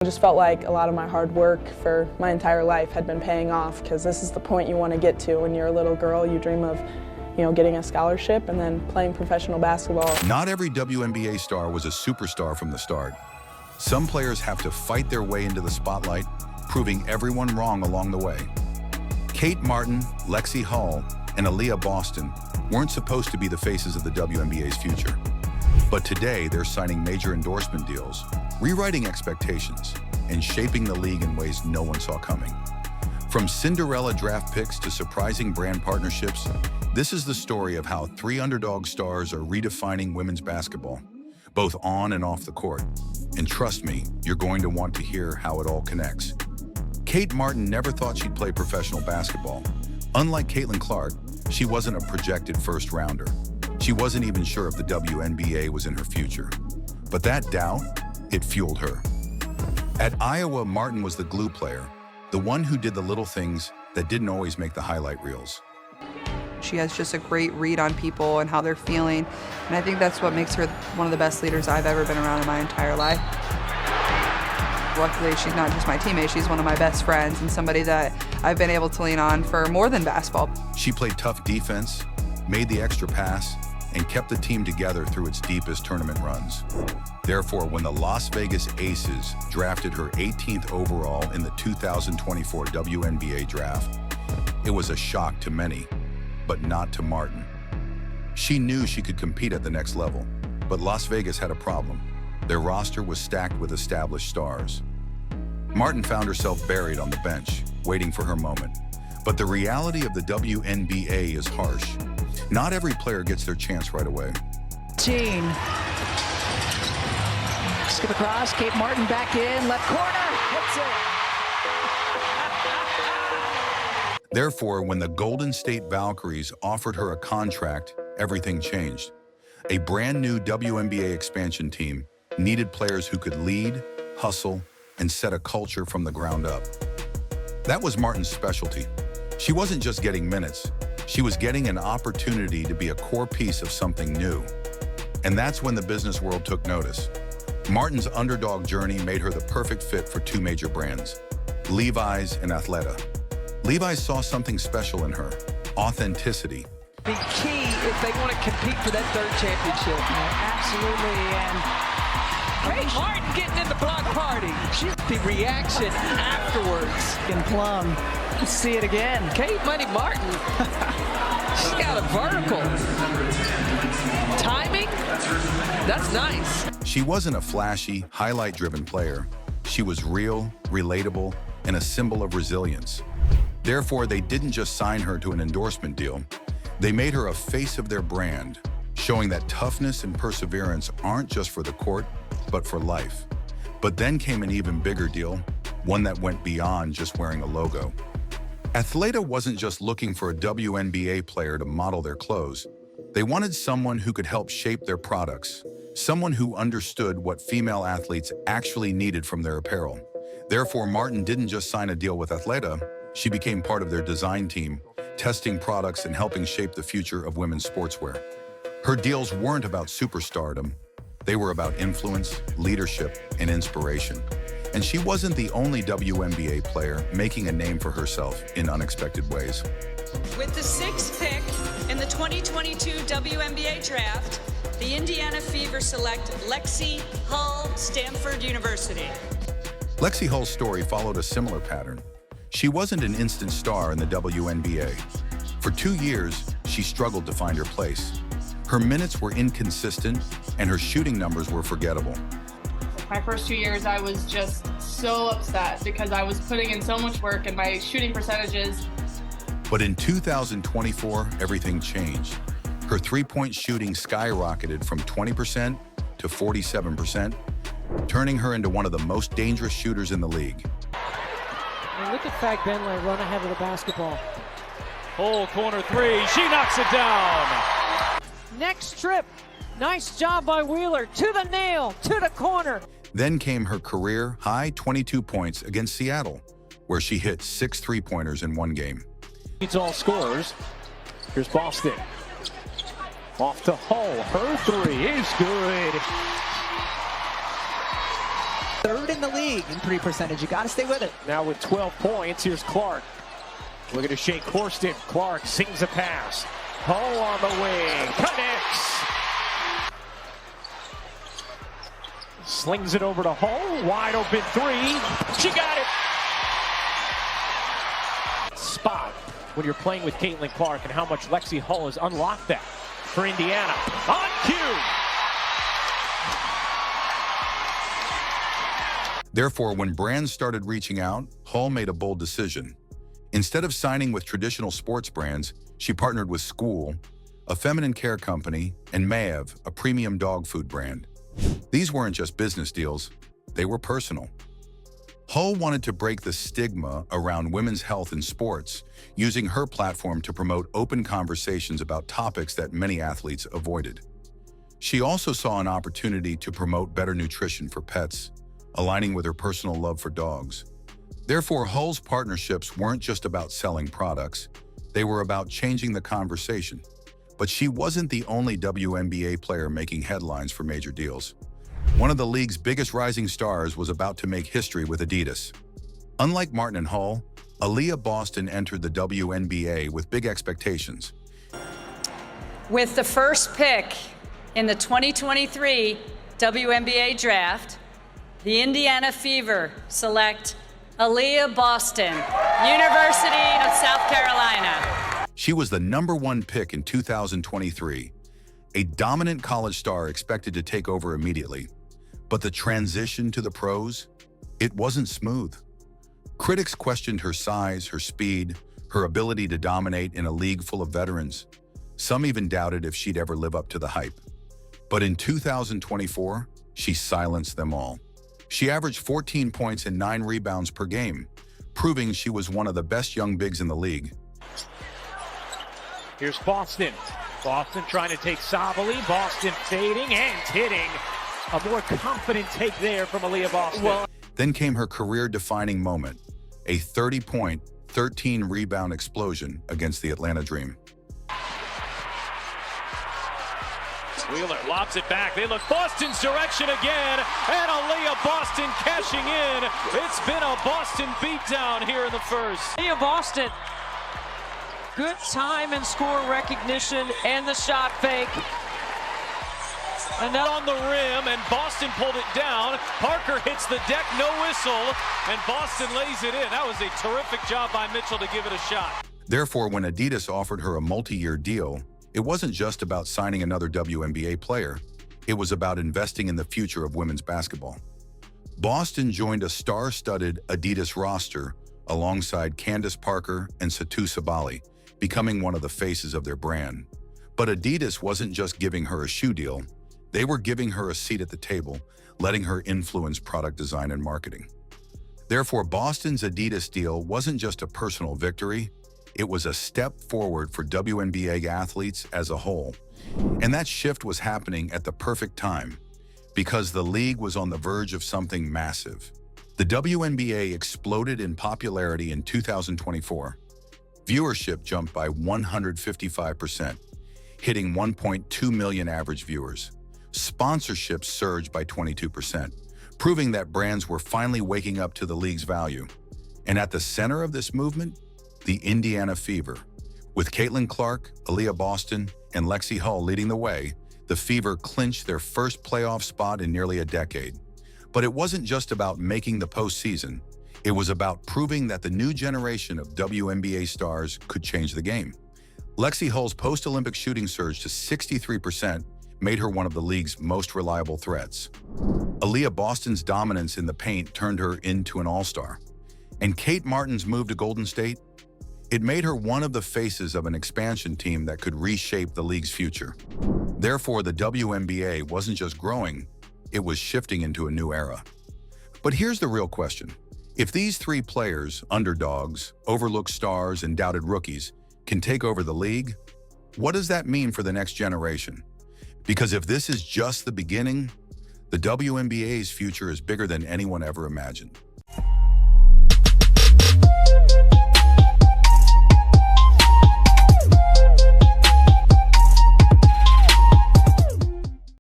I just felt like a lot of my hard work for my entire life had been paying off, because this is the point you want to get to when you're a little girl. You dream of, getting a scholarship and then playing professional basketball. Not every WNBA star was a superstar from the start. Some players have to fight their way into the spotlight, proving everyone wrong along the way. Kate Martin, Lexie Hull, and Aaliyah Boston weren't supposed to be the faces of the WNBA's future. But today, they're signing major endorsement deals, rewriting expectations, and shaping the league in ways no one saw coming. From Cinderella draft picks to surprising brand partnerships, this is the story of how three underdog stars are redefining women's basketball, both on and off the court. And trust me, you're going to want to hear how it all connects. Kate Martin never thought she'd play professional basketball. Unlike Caitlin Clark, she wasn't a projected first rounder. She wasn't even sure if the WNBA was in her future. But that doubt, it fueled her. At Iowa, Martin was the glue player, the one who did the little things that didn't always make the highlight reels. She has just a great read on people and how they're feeling, and I think that's what makes her one of the best leaders I've ever been around in my entire life. Luckily, she's not just my teammate, she's one of my best friends and somebody that I've been able to lean on for more than basketball. She played tough defense, made the extra pass, and kept the team together through its deepest tournament runs. Therefore, when the Las Vegas Aces drafted her 18th overall in the 2024 WNBA draft, it was a shock to many, but not to Martin. She knew she could compete at the next level, but Las Vegas had a problem. Their roster was stacked with established stars. Martin found herself buried on the bench, waiting for her moment. But the reality of the WNBA is harsh. Not every player gets their chance right away. Skip across, Kate Martin back in, left corner, hits it. Therefore, when the Golden State Valkyries offered her a contract, everything changed. A brand new WNBA expansion team needed players who could lead, hustle, and set a culture from the ground up. That was Martin's specialty. She wasn't just getting minutes, she was getting an opportunity to be a core piece of something new. And that's when the business world took notice. Martin's underdog journey made her the perfect fit for two major brands, Levi's and Athleta. Levi's saw something special in her, authenticity. Be key if they want to compete for that third championship. Absolutely, and Kate Martin getting in the block party. The reaction afterwards. in Plum, let's see it again. Kate Money Martin, she's got a vertical. Timing, that's nice. She wasn't a flashy, highlight-driven player. She was real, relatable, and a symbol of resilience. Therefore, they didn't just sign her to an endorsement deal. They made her a face of their brand, showing that toughness and perseverance aren't just for the court, but for life. But then came an even bigger deal, one that went beyond just wearing a logo. Athleta wasn't just looking for a WNBA player to model their clothes. They wanted someone who could help shape their products, someone who understood what female athletes actually needed from their apparel. Therefore, Martin didn't just sign a deal with Athleta, she became part of their design team, testing products and helping shape the future of women's sportswear. Her deals weren't about superstardom. They were about influence, leadership, and inspiration. And she wasn't the only WNBA player making a name for herself in unexpected ways. With the 6th pick in the 2022 WNBA draft, the Indiana Fever select Lexie Hull, Stanford University. Lexie Hull's story followed a similar pattern. She wasn't an instant star in the WNBA. For 2 years, she struggled to find her place. Her minutes were inconsistent, and her shooting numbers were forgettable. My first 2 years, I was just so upset because I was putting in so much work and my shooting percentages. But in 2024, everything changed. Her three-point shooting skyrocketed from 20% to 47%, turning her into one of the most dangerous shooters in the league. And look at Fag Benley run ahead of the basketball. Hull corner three, she knocks it down. Next trip, nice job by Wheeler, to the nail, to the corner. Then came her career-high 22 points against Seattle, where she hit 6 three-pointers in one game. It's all scores. Here's Boston. Off to Hull, her three is good. third in the league in 3 percentage. You got to stay with it. Now with 12 points, here's Clark. Looking to shake Horston. Clark sings a pass. Hull on the wing. Connects. Slings it over to Hull. Wide open three. She got it. Spot when you're playing with Caitlin Clark and how much Lexie Hull has unlocked that for Indiana. On cue. Therefore, when brands started reaching out, Hull made a bold decision. Instead of signing with traditional sports brands, she partnered with School, a feminine care company, and Maev, a premium dog food brand. These weren't just business deals, they were personal. Hull wanted to break the stigma around women's health in sports, using her platform to promote open conversations about topics that many athletes avoided. She also saw an opportunity to promote better nutrition for pets, aligning with her personal love for dogs. Therefore, Hull's partnerships weren't just about selling products, they were about changing the conversation. But she wasn't the only WNBA player making headlines for major deals. One of the league's biggest rising stars was about to make history with Adidas. Unlike Martin and Hull, Aaliyah Boston entered the WNBA with big expectations. With the first pick in the 2023 WNBA draft, the Indiana Fever select Aaliyah Boston, University of South Carolina. She was the #1 pick in 2023, a dominant college star expected to take over immediately. But the transition to the pros, it wasn't smooth. Critics questioned her size, her speed, her ability to dominate in a league full of veterans. Some even doubted if she'd ever live up to the hype. But in 2024, she silenced them all. She averaged 14 points and 9 rebounds per game, proving she was one of the best young bigs in the league. Here's Boston. Boston trying to take Sabally. Boston fading and hitting. A more confident take there from Aaliyah Boston. Then came her career-defining moment, a 30-point, 13-rebound explosion against the Atlanta Dream. Wheeler lobs it back. They look Boston's direction again, and Aaliyah Boston cashing in. It's been a Boston beatdown here in the first. Aaliyah Boston, good time and score recognition and the shot fake. And then on the rim, and Boston pulled it down. Parker hits the deck, no whistle, and Boston lays it in. That was a terrific job by Mitchell to give it a shot. Therefore, when Adidas offered her a multi-year deal, it wasn't just about signing another WNBA player. It was about investing in the future of women's basketball. Boston joined a star-studded Adidas roster alongside Candace Parker and Satou Sabally, becoming one of the faces of their brand. But Adidas wasn't just giving her a shoe deal. They were giving her a seat at the table, letting her influence product design and marketing. Therefore, Boston's Adidas deal wasn't just a personal victory, it was a step forward for WNBA athletes as a whole. And that shift was happening at the perfect time, because the league was on the verge of something massive. The WNBA exploded in popularity in 2024. Viewership jumped by 155%, hitting 1.2 million average viewers. Sponsorships surged by 22%, proving that brands were finally waking up to the league's value. And at the center of this movement, the Indiana Fever. With Caitlin Clark, Aaliyah Boston, and Lexie Hull leading the way, the Fever clinched their first playoff spot in nearly a decade. But it wasn't just about making the postseason. It was about proving that the new generation of WNBA stars could change the game. Lexie Hull's post-Olympic shooting surge to 63% made her one of the league's most reliable threats. Aaliyah Boston's dominance in the paint turned her into an all-star. And Kate Martin's move to Golden State? It made her one of the faces of an expansion team that could reshape the league's future. Therefore, the WNBA wasn't just growing, it was shifting into a new era. But here's the real question. If these three players, underdogs, overlooked stars, and doubted rookies, can take over the league, what does that mean for the next generation? Because if this is just the beginning, the WNBA's future is bigger than anyone ever imagined.